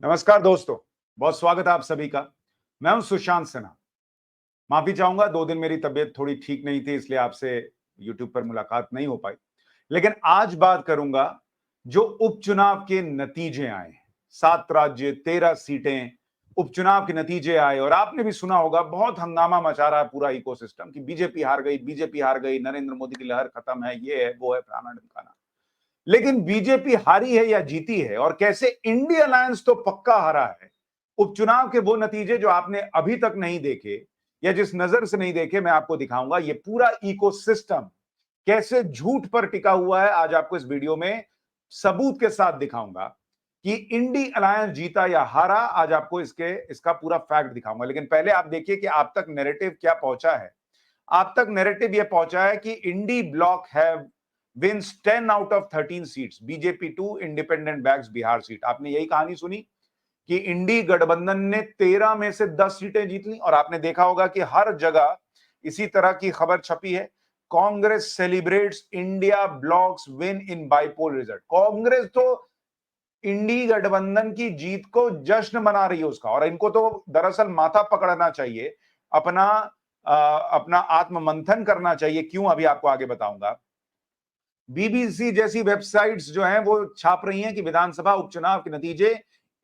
नमस्कार दोस्तों, बहुत स्वागत है आप सभी का। मैं हूं सुशांत सिन्हा। माफी चाहूंगा, 2 दिन मेरी तबीयत थोड़ी ठीक नहीं थी, इसलिए आपसे यूट्यूब पर मुलाकात नहीं हो पाई। लेकिन आज बात करूंगा जो उपचुनाव के नतीजे आए हैं। 7 राज्य, 13 सीटें, उपचुनाव के नतीजे आए और आपने भी सुना होगा, बहुत हंगामा मचा रहा है पूरा इकोसिस्टम कि बीजेपी हार गई, नरेंद्र मोदी की लहर खत्म है, ये है, वो है, फलाना ढिमकाना। लेकिन बीजेपी हारी है या जीती है और कैसे इंडी अलायंस तो पक्का हारा है। उपचुनाव के वो नतीजे जो आपने अभी तक नहीं देखे या जिस नजर से नहीं देखे, मैं आपको दिखाऊंगा ये पूरा इकोसिस्टम कैसे झूठ पर टिका हुआ है। आज आपको इस वीडियो में सबूत के साथ दिखाऊंगा कि इंडी अलायंस जीता या हारा। आज आपको इसका पूरा फैक्ट दिखाऊंगा, लेकिन पहले आप देखिए कि आप तक नैरेटिव क्या पहुंचा है। आप तक नैरेटिव यह पहुंचा है कि INDI bloc have wins 10 out of 13 seats, BJP 2 independent bags Bihar seat. आपने यही कहानी सुनी कि इंडी गठबंधन ने 13 में से 10 सीटें जीत ली और आपने देखा होगा कि हर जगह इसी तरह की खबर छपी है। Congress celebrates India blocks win in bipole result. Congress तो इंडी गठबंधन की जीत को जश्न मना रही है उसका, और इनको तो दरअसल माथा पकड़ना चाहिए, अपना अपना आत्म मंथन करना चाहिए। क्यों, अभी आपको आगे बताऊंगा। बीबीसी जैसी वेबसाइट्स जो हैं वो छाप रही हैं कि विधानसभा उपचुनाव के नतीजे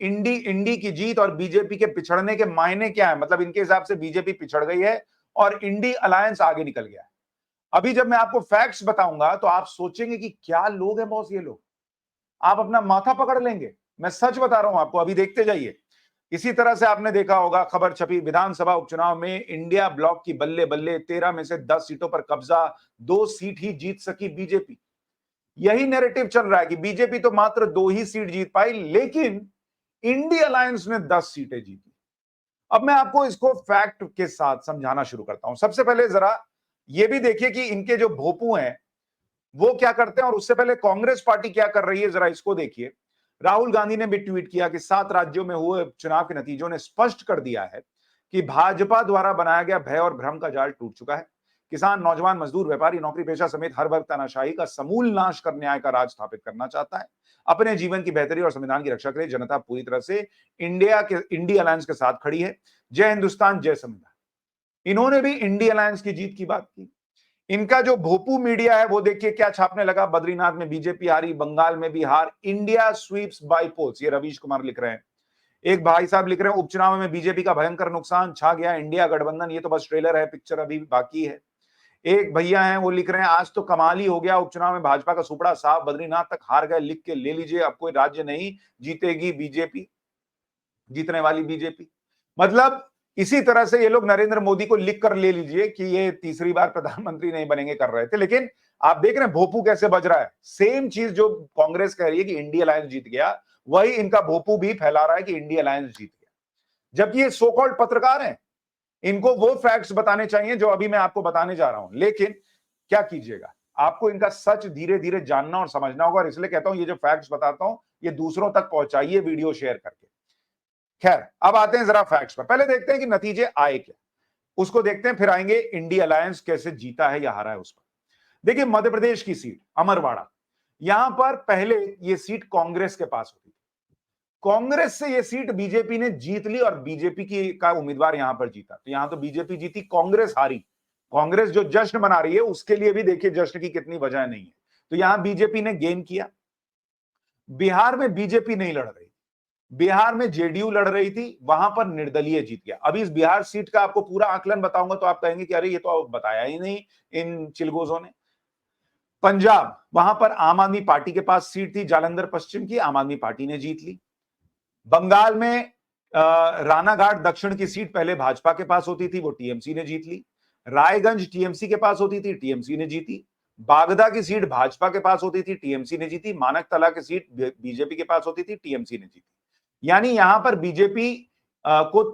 इंडी इंडी की जीत और बीजेपी के पिछड़ने के मायने क्या है। मतलब इनके हिसाब से बीजेपी पिछड़ गई है और इंडी अलायंस आगे निकल गया है। अभी जब मैं आपको फैक्ट्स बताऊंगा तो आप सोचेंगे कि क्या लोग हैं बॉस ये लोग, आप अपना माथा पकड़ लेंगे। मैं सच बता रहा हूं आपको, अभी देखते जाइए। इसी तरह से आपने देखा होगा, खबर छपी विधानसभा उपचुनाव में इंडिया ब्लॉक की बल्ले बल्ले, 13 में से 10 सीटों पर कब्जा, 2 सीट ही जीत सकी बीजेपी। यही नैरेटिव चल रहा है कि बीजेपी तो मात्र 2 ही सीट जीत पाई, लेकिन इंडी अलायंस ने 10 सीटें जीती। अब मैं आपको इसको फैक्ट के साथ समझाना शुरू करता हूं। सबसे पहले जरा यह भी देखिए कि इनके जो भोपू हैं वो क्या करते हैं, और उससे पहले कांग्रेस पार्टी क्या कर रही है, जरा इसको देखिए। राहुल गांधी ने भी ट्वीट किया कि 7 राज्यों में हुए चुनाव के नतीजों ने स्पष्ट कर दिया है कि भाजपा द्वारा बनाया गया भय और भ्रम का जाल टूट चुका है। किसान, नौजवान, मजदूर, व्यापारी, नौकरी पेशा समेत हर वर्ग तानाशाही का समूल नाश कर न्याय का राज स्थापित करना चाहता है। अपने जीवन की बेहतरी और संविधान की रक्षा के लिए जनता पूरी तरह से इंडी अलायंस के साथ खड़ी है। जय हिंदुस्तान, जय संविधान। इन्होंने भी इंडी अलायंस की जीत की बात की। इनका जो भोपू मीडिया है वो देखिए क्या छापने लगा। बद्रीनाथ में बीजेपी हारी, बंगाल में भी हार, इंडिया स्वीप्स बाई पोल्स। ये रवीश कुमार लिख रहे हैं। एक भाई साहब लिख रहे हैं उपचुनाव में बीजेपी का भयंकर नुकसान, छा गया इंडिया गठबंधन। ये तो बस ट्रेलर है, पिक्चर अभी बाकी है। एक भैया हैं वो लिख रहे हैं आज तो कमाल ही हो गया, उपचुनाव में भाजपा का सुपड़ा साफ, बद्रीनाथ तक हार गए, लिख के ले लीजिए, अब कोई राज्य नहीं जीतेगी बीजेपी, जीतने वाली बीजेपी। मतलब इसी तरह से ये लोग नरेंद्र मोदी को लिख कर ले लीजिए कि ये तीसरी बार प्रधानमंत्री नहीं बनेंगे कर रहे थे। लेकिन आप देख रहे हैं भोपू कैसे बज रहा है। सेम चीज जो कांग्रेस कह रही है कि इंडिया अलायंस जीत गया, वही इनका भोपू भी फैला रहा है कि इंडिया अलायंस जीत गया। जबकि ये सो कॉल्ड पत्रकार हैं, इनको वो फैक्ट्स बताने चाहिए जो अभी मैं आपको बताने जा रहा हूं। लेकिन क्या कीजिएगा, आपको इनका सच धीरे धीरे जानना और समझना होगा, और इसलिए कहता हूं ये जो फैक्ट्स बताता हूं ये दूसरों तक पहुंचाइए वीडियो शेयर करके। खैर, अब आते हैं जरा फैक्ट्स पर। पहले देखते हैं कि नतीजे आए क्या, उसको देखते हैं, फिर आएंगे इंडी अलायंस कैसे जीता है या हारा है उस पर। देखिए मध्य प्रदेश की सीट अमरवाड़ा, यहां पर पहले ये सीट कांग्रेस के पास होती थी। कांग्रेस से ये सीट बीजेपी ने जीत ली और बीजेपी की का उम्मीदवार यहां पर जीता। तो यहां तो बीजेपी जीती, कांग्रेस हारी। कांग्रेस जो जश्न मना रही है उसके लिए भी देखिए जश्न की कितनी वजह नहीं है। तो यहां बीजेपी ने गेन किया। बिहार में बीजेपी नहीं लड़ रही, बिहार में जेडीयू लड़ रही थी, वहां पर निर्दलीय जीत गया। अभी इस बिहार सीट का आपको पूरा आकलन बताऊंगा तो आप कहेंगे कि अरे ये तो बताया ही नहीं इन चिलगोजों ने। पंजाब, वहां पर आम आदमी पार्टी के पास सीट थी, जालंधर पश्चिम की, आम आदमी पार्टी ने जीत ली। बंगाल में रानाघाट दक्षिण की सीट पहले भाजपा के पास होती थी, वो टीएमसी ने जीत ली। रायगंज टीएमसी के पास होती थी, टीएमसी ने जीती। बागदा की सीट भाजपा के पास होती थी, टीएमसी ने जीती। मानकतला की सीट बीजेपी के पास होती थी, टीएमसी ने जीती। यानी यहां पर बीजेपी को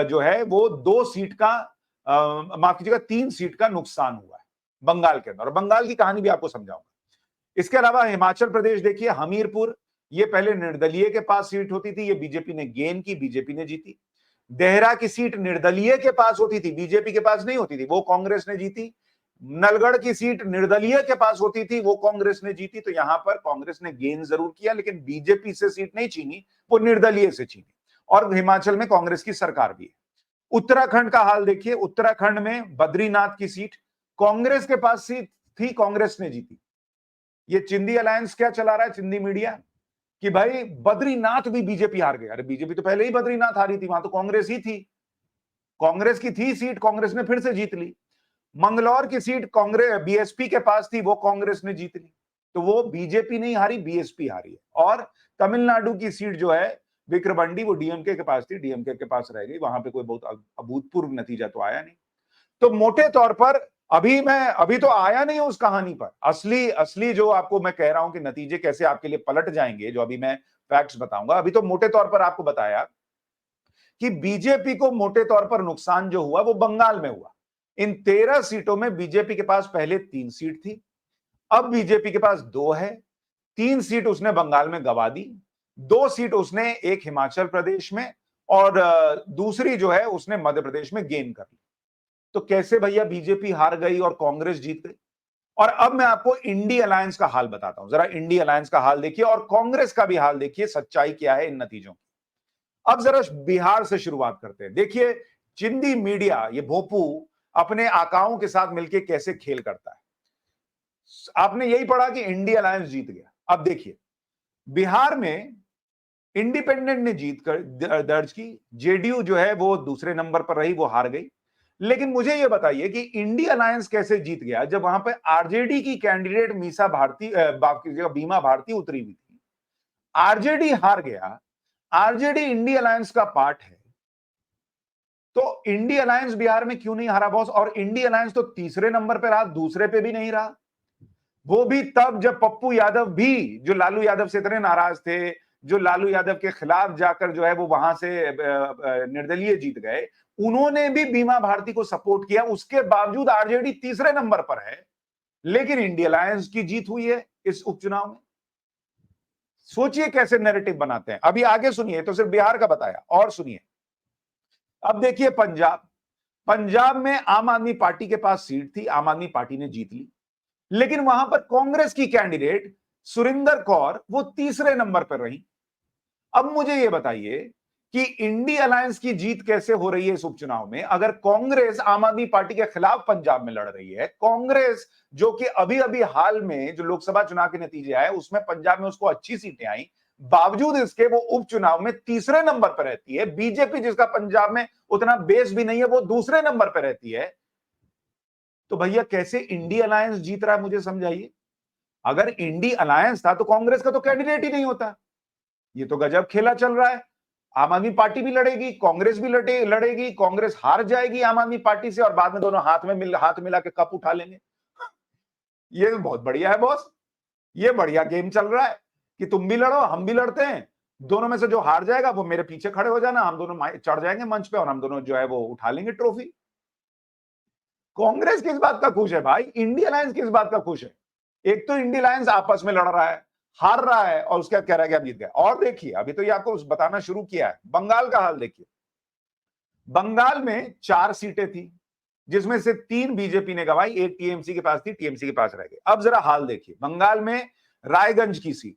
जो है वो 2 सीट का, माफ कीजिएगा 3 सीट का नुकसान हुआ है बंगाल के अंदर, और बंगाल की कहानी भी आपको समझाऊंगा। इसके अलावा हिमाचल प्रदेश देखिए, हमीरपुर, ये पहले निर्दलीय के पास सीट होती थी, ये बीजेपी ने गेन की, बीजेपी ने जीती। देहरा की सीट निर्दलीय के पास होती थी, बीजेपी के पास नहीं होती थी, वो कांग्रेस ने जीती। नलगढ़ की सीट निर्दलीय के पास होती थी, वो कांग्रेस ने जीती। तो यहां पर कांग्रेस ने गेन जरूर किया, लेकिन बीजेपी से सीट नहीं छीनी, वो निर्दलीय से छीनी। और हिमाचल में कांग्रेस की सरकार भी है। उत्तराखंड का हाल देखिए, उत्तराखंड में बद्रीनाथ की सीट कांग्रेस के पास सीट थी, कांग्रेस ने जीती। ये चिंदी अलायंस क्या चला रहा है, चिंदी मीडिया, कि भाई बद्रीनाथ भी बीजेपी हार गया। अरे बीजेपी तो पहले ही बद्रीनाथ हारी थी, वहां तो कांग्रेस ही थी, कांग्रेस की थी सीट, कांग्रेस ने फिर से जीत ली। मंगलौर की सीट कांग्रेस बीएसपी के पास थी, वो कांग्रेस ने जीत ली। तो वो बीजेपी नहीं हारी, बीएसपी हारी है। और तमिलनाडु की सीट जो है विक्रमंडी, वो डीएमके के पास थी, डीएमके के पास रह गई, वहां पे कोई बहुत अभूतपूर्व नतीजा तो आया नहीं। तो मोटे तौर पर अभी तो आया नहीं उस कहानी पर, असली असली जो आपको मैं कह रहा हूं कि नतीजे कैसे आपके लिए पलट जाएंगे, जो अभी मैं फैक्ट्स बताऊंगा। अभी तो मोटे तौर पर आपको बताया कि बीजेपी को मोटे तौर पर नुकसान जो हुआ वो बंगाल में हुआ। इन 13 सीटों में बीजेपी के पास पहले 3 सीट थी, अब बीजेपी के पास 2 है। 3 सीट उसने बंगाल में गवा दी, 2 सीट उसने, एक हिमाचल प्रदेश में और दूसरी जो है उसने मध्य प्रदेश में गेन कर ली। तो कैसे भैया बीजेपी हार गई और कांग्रेस जीत गई? और अब मैं आपको इंडी अलायंस का हाल बताता हूं। जरा इंडी अलायंस का हाल देखिए और कांग्रेस का भी हाल देखिए, सच्चाई क्या है इन नतीजों की। अब जरा बिहार से शुरुआत करते हैं। देखिए चिंदी मीडिया, ये भोपू अपने आकाओं के साथ मिलकर कैसे खेल करता है। आपने यही पढ़ा कि इंडी अलायंस जीत गया। अब देखिए बिहार में इंडिपेंडेंट ने जीत कर दर्ज की, जेडीयू जो है वो दूसरे नंबर पर रही, वो हार गई। लेकिन मुझे यह बताइए कि इंडी अलायंस कैसे जीत गया जब वहां पे आरजेडी की कैंडिडेट मीसा भारती, बीमा भारती उतरी हुई थी। आरजेडी हार गया, आरजेडी इंडी अलायंस का पार्ट है, तो इंडी अलायंस बिहार में क्यों नहीं हारा बॉस? और इंडी अलायंस तो तीसरे नंबर पे रहा, दूसरे पे भी नहीं रहा। वो भी तब जब पप्पू यादव भी, जो लालू यादव से इतने नाराज थे, जो लालू यादव के खिलाफ जाकर जो है वो वहां से निर्दलीय जीत गए, उन्होंने भी बीमा भारती को सपोर्ट किया। उसके बावजूद आरजेडी तीसरे नंबर पर है, लेकिन इंडिया अलायंस की जीत हुई है इस उपचुनाव में। सोचिए कैसे नैरेटिव बनाते हैं। अभी आगे सुनिए, तो सिर्फ बिहार का बताया, और सुनिए। अब देखिए पंजाब, पंजाब में आम आदमी पार्टी के पास सीट थी, आम आदमी पार्टी ने जीत ली, लेकिन वहां पर कांग्रेस की कैंडिडेट सुरिंदर कौर वो तीसरे नंबर पर रही। अब मुझे यह बताइए कि इंडी अलायंस की जीत कैसे हो रही है इस उपचुनाव में, अगर कांग्रेस आम आदमी पार्टी के खिलाफ पंजाब में लड़ रही है। कांग्रेस जो कि अभी अभी हाल में जो लोकसभा चुनाव के नतीजे आए उसमें पंजाब में उसको अच्छी सीटें आई, बावजूद इसके वो उपचुनाव में तीसरे नंबर पर रहती है। बीजेपी जिसका पंजाब में उतना बेस भी नहीं है, वो दूसरे नंबर पर रहती है। तो भैया कैसे इंडी अलायंस जीत रहा है, मुझे समझाइए। अगर इंडी अलायंस था तो कांग्रेस का तो कैंडिडेट ही नहीं होता। ये तो गजब खेला चल रहा है। आम आदमी पार्टी भी लड़ेगी, कांग्रेस भी लड़ेगी, कांग्रेस हार जाएगी आम आदमी पार्टी से और बाद में दोनों हाथ मिला के कप उठा लेंगे। ये बहुत बढ़िया है बॉस, ये बढ़िया गेम चल रहा है कि तुम भी लड़ो हम भी लड़ते हैं, दोनों में से जो हार जाएगा वो मेरे पीछे खड़े हो जाना, हम दोनों चढ़ जाएंगे मंच पे और हम दोनों जो है वो उठा लेंगे ट्रॉफी। कांग्रेस किस बात का खुश है भाई? इंडिया अलायंस किस बात का खुश है? एक तो इंडिया अलायंस आपस में लड़ रहा है, हार रहा है, और उसके बाद कह रहा है कि हम जीत गए। और देखिए अभी तो ये आपको बताना शुरू किया है, बंगाल का हाल देखिए। बंगाल में 4 सीटें थी, जिसमें से 3 बीजेपी ने गवाई, एक टीएमसी के पास थी, टीएमसी के पास रह गई। अब जरा हाल देखिए, बंगाल में रायगंज की सीट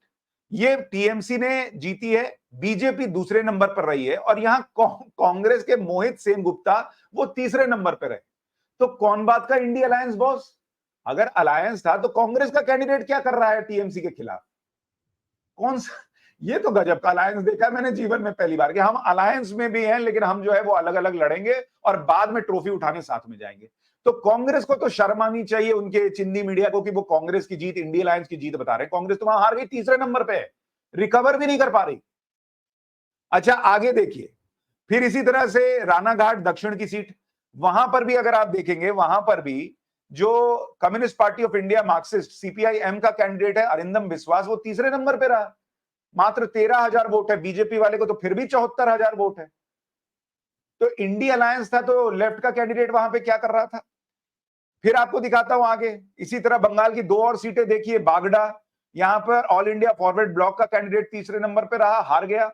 ये टीएमसी ने जीती है, बीजेपी दूसरे नंबर पर रही है, और यहां कांग्रेस के मोहित सेनगुप्ता वो तीसरे नंबर पर रहे। तो कौन बात का इंडिया अलायंस बॉस? अगर अलायंस था तो कांग्रेस का कैंडिडेट क्या कर रहा है टीएमसी के खिलाफ? कौन सा? ये तो गजब का अलायंस देखा है मैंने जीवन में पहली बार, कि हम अलायंस में भी हैं लेकिन हम जो है वो अलग अलग लड़ेंगे और बाद में ट्रॉफी उठाने साथ में जाएंगे। तो कांग्रेस को तो शर्म आनी चाहिए, उनके चिंदी मीडिया को, कि वो कांग्रेस की जीत इंडिया अलायंस की जीत बता रहे हैं। कांग्रेस तो वहां हार गई, तीसरे नंबर पे है, रिकवर भी नहीं कर पा रही। अच्छा आगे देखिए, फिर इसी तरह से रानाघाट दक्षिण की सीट, वहां पर भी अगर आप देखेंगे, वहां पर भी जो communist party of India Marxist CPI-M का कैंडिडेट है अरिंदम बिस्वास, वो तीसरे नंबर पे रहा, मात्र 13,000 वोट है। बीजेपी वाले को तो फिर भी 74,000 वोट है। तो इंडी अलायंस था तो लेफ्ट का कैंडिडेट वहां पे क्या कर रहा था? फिर आपको दिखाता हूं आगे। इसी तरह बंगाल की 2 और सीटें देखिए, बागडा, यहां पर ऑल इंडिया फॉरवर्ड ब्लॉक का कैंडिडेट तीसरे नंबर पे रहा, हार गया,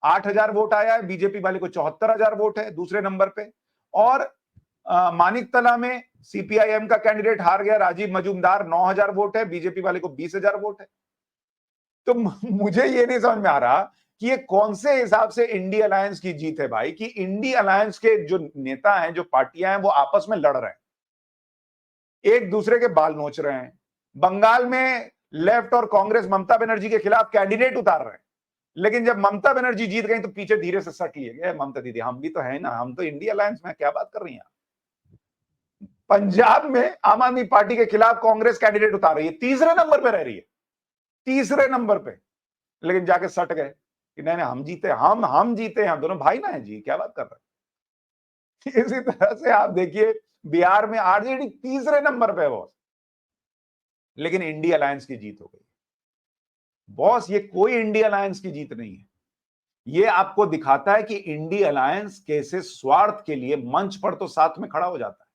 8,000 वोट आया है, बीजेपी वाले को 74,000 वोट है दूसरे नंबर पे। और मानिकतला में सीपीआईएम का कैंडिडेट हार गया, राजीव मजूमदार, 9,000 वोट है, बीजेपी वाले को 20,000 वोट है। तो मुझे ये नहीं समझ में आ रहा कि ये कौन से हिसाब से इंडी अलायंस की जीत है भाई, कि इंडी अलायंस के जो नेता हैं, जो पार्टियां हैं, वो आपस में लड़ रहे हैं, एक दूसरे के बाल नोच रहे हैं। बंगाल में लेफ्ट और कांग्रेस ममता बनर्जी के खिलाफ कैंडिडेट उतार रहे हैं, लेकिन जब ममता बनर्जी जीत गई तो पीछे धीरे से सट लिए गए, ममता दीदी हम भी तो है ना, हम तो इंडिया अलायंस में, क्या बात कर रही हैं। पंजाब में आम आदमी पार्टी के खिलाफ कांग्रेस कैंडिडेट उतार रही है, तीसरे नंबर पे रह रही है, तीसरे नंबर पे, लेकिन जाके सट गए कि नहीं नहीं हम जीते, हम जीते, हम दोनों भाई ना है जी, क्या बात कर रहे हैं। इसी तरह से आप देखिए बिहार में आरजेडी तीसरे नंबर पे है बॉस, लेकिन इंडिया अलायंस की जीत हो गई। बॉस ये कोई इंडिया अलायंस की जीत नहीं है, ये आपको दिखाता है कि इंडी अलायंस कैसे स्वार्थ के लिए मंच पर तो साथ में खड़ा हो जाता है,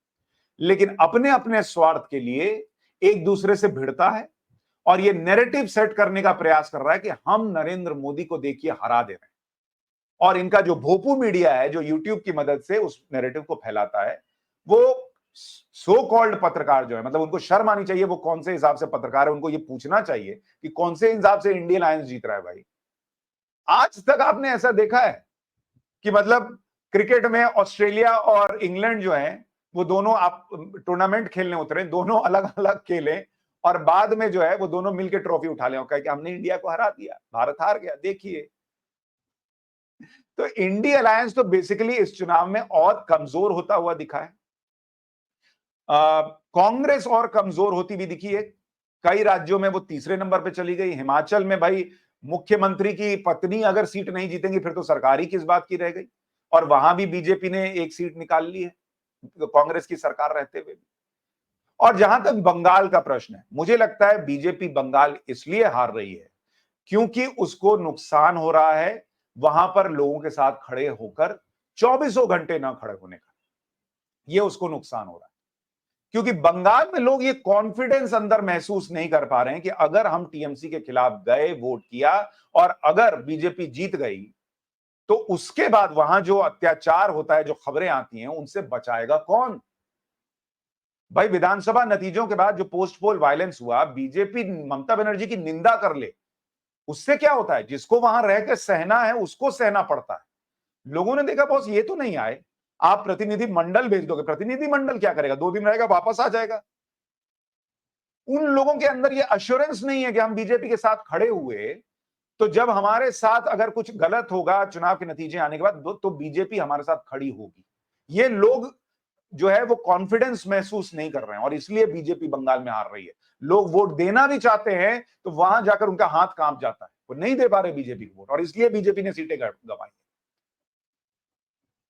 लेकिन अपने अपने स्वार्थ के लिए एक दूसरे से भिड़ता है और ये नैरेटिव सेट करने का प्रयास कर रहा है कि हम नरेंद्र मोदी को देखिए हरा दे रहे हैं। और इनका जो भोपू मीडिया है, जो यूट्यूब की मदद से उस नैरेटिव को फैलाता है, वो सो कॉल्ड पत्रकार जो है, मतलब उनको शर्म आनी चाहिए, वो कौन से हिसाब से पत्रकार है, उनको ये पूछना चाहिए कि कौन से हिसाब से इंडियन अलायंस जीत रहा है भाई। आज तक आपने ऐसा देखा है कि मतलब क्रिकेट में ऑस्ट्रेलिया और इंग्लैंड जो है वो दोनों आप टूर्नामेंट खेलने उतरे, दोनों अलग अलग खेले और बाद में जो है वो दोनों मिलकर ट्रॉफी उठा ले और कहे कि हमने इंडिया को हरा दिया, भारत हार गया, देखिए। तो इंडिया अलायंस तो बेसिकली इस चुनाव में और कमजोर होता हुआ दिखा है। कांग्रेस और कमजोर होती भी दिखी है, कई राज्यों में वो तीसरे नंबर पे चली गई। हिमाचल में भाई मुख्यमंत्री की पत्नी अगर सीट नहीं जीतेंगी फिर तो सरकार ही किस बात की रह गई, और वहां भी बीजेपी ने एक सीट निकाल ली है कांग्रेस की सरकार रहते हुए भी। और जहां तक बंगाल का प्रश्न है, मुझे लगता है बीजेपी बंगाल इसलिए हार रही है क्योंकि उसको नुकसान हो रहा है वहां पर लोगों के साथ खड़े होकर 24 घंटे ना खड़े होने का, ये उसको नुकसान हो रहा है। क्योंकि बंगाल में लोग ये कॉन्फिडेंस अंदर महसूस नहीं कर पा रहे हैं कि अगर हम टीएमसी के खिलाफ गए, वोट किया और अगर बीजेपी जीत गई तो उसके बाद वहां जो अत्याचार होता है, जो खबरें आती हैं, उनसे बचाएगा कौन। भाई विधानसभा नतीजों के बाद जो पोस्ट पोल वायलेंस हुआ, बीजेपी ममता बनर्जी की निंदा कर ले, उससे क्या होता है, जिसको वहां रहकर सहना है उसको सहना पड़ता है। लोगों ने देखा बॉस ये तो नहीं आए, आप प्रतिनिधि मंडल भेज दोगे, प्रतिनिधि मंडल क्या करेगा, 2 दिन रहेगा वापस आ जाएगा। उन लोगों के अंदर ये अश्योरेंस नहीं है कि हम बीजेपी के साथ खड़े हुए तो जब हमारे साथ अगर कुछ गलत होगा चुनाव के नतीजे आने के बाद तो बीजेपी हमारे साथ खड़ी होगी। ये लोग जो है वो कॉन्फिडेंस महसूस नहीं कर रहे हैं और इसलिए बीजेपी बंगाल में हार रही है। लोग वोट देना भी चाहते हैं तो वहां जाकर उनका हाथ कांप जाता है, वो नहीं दे पा रहे बीजेपी को वोट, और इसलिए बीजेपी ने सीटें गंवाई।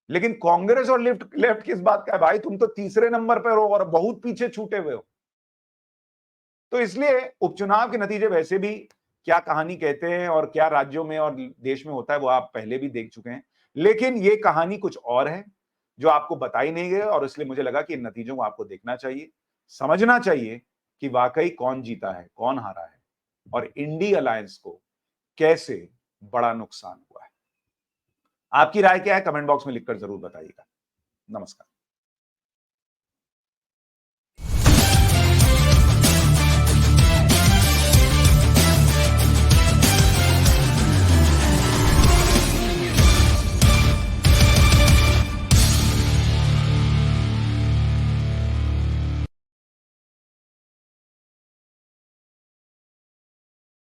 लेकिन कांग्रेस और लेफ्ट लेफ्ट किस बात का है भाई, तुम तो तीसरे नंबर पर हो और बहुत पीछे छूटे हुए हो। तो इसलिए उपचुनाव के नतीजे वैसे भी क्या कहानी कहते हैं और क्या राज्यों में और देश में होता है वो आप पहले भी देख चुके हैं, लेकिन ये कहानी कुछ और है जो आपको बताई नहीं गई, और इसलिए मुझे लगा कि इन नतीजों को आपको देखना चाहिए, समझना चाहिए कि वाकई कौन जीता है, कौन हारा है और इंडी अलायंस को कैसे बड़ा नुकसान हुआ है। आपकी राय क्या है, कमेंट बॉक्स में लिखकर जरूर बताइएगा। नमस्कार।